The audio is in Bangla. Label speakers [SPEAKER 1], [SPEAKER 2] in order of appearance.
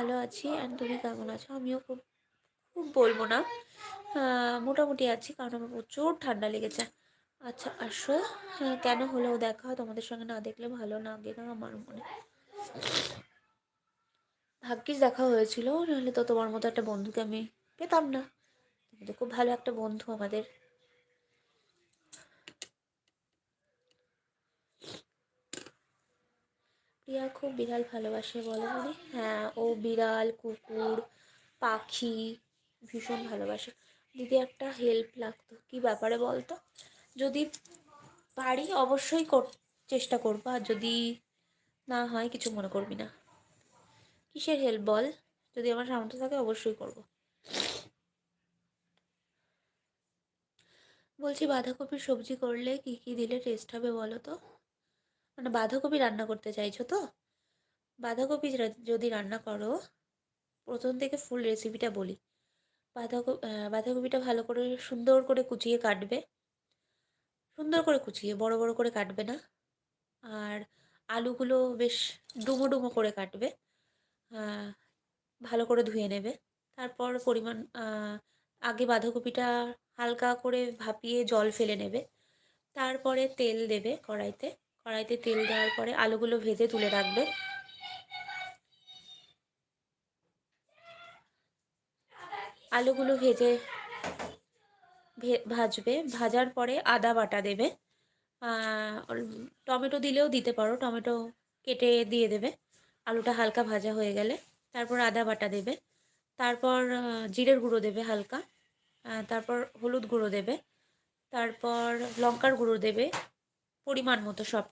[SPEAKER 1] ভালো আছি। অ্যান্ড তুমি কেমন আছো? আমিও খুব খুব বলবো না, মোটামুটি আছি, কারণ আমার প্রচুর ঠান্ডা লেগেছে। আচ্ছা আসো। হ্যাঁ, কেন হলো দেখা? তোমাদের সঙ্গে না দেখলে ভালো লাগে না আমার মনে। ভাগ্যিস দেখা হয়েছিল, নাহলে তো তোমার মতো একটা বন্ধুকে আমি পেতাম না। তুমি তো খুব ভালো একটা বন্ধু আমাদের। প্রিয়া খুব বিড়াল ভালোবাসে বলো মানে? হ্যাঁ, ও বিড়াল, কুকুর, পাখি ভীষণ ভালোবাসে। দিদি একটা হেল্প লাগতো, কি ব্যাপারে বলতো? যদি পারি অবশ্যই চেষ্টা করবো, আর যদি না হয় কিছু মনে করবি না। কিসের হেল্প বল? যদি আমার সামর্থ্য থাকে অবশ্যই করব। বলছি বাঁধাকপির সবজি করলে কি কি দিলে টেস্ট হবে বলো তো? মানে বাঁধাকপি রান্না করতে চাইছো তো? বাঁধাকপি যদি রান্না করো, প্রথম থেকে ফুল রেসিপিটা বলি। বাঁধাকপিটা ভালো করে সুন্দর করে কুচিয়ে কাটবে। সুন্দর করে কুচিয়ে, বড় বড় করে কাটবে না। আর আলুগুলো বেশ ডুমো ডুমো করে কাটবে। আহ, ভালো করে ধুয়ে নেবে। তারপর আগে বাঁধাকপিটা হালকা করে ভাপিয়ে জল ফেলে নেবে। তারপরে তেল দেবে কড়াইতে। কড়াইতে তেল দেওয়ার পরে আলুগুলো ভেজে তুলে রাখবে। আলুগুলো ভাজবে। ভাজার পরে আদা বাটা দেবে। টমেটো দিলেও দিতে পারো, টমেটো কেটে দিয়ে দেবে আলুটা হালকা ভাজা হয়ে গেলে। তারপর আদা বাটা দেবে। তারপর জিরের গুঁড়ো দেবে হালকা। তারপর হলুদ গুঁড়ো দেবে। তারপর লঙ্কার গুঁড়ো দেবে পরিমাণ মতো সব।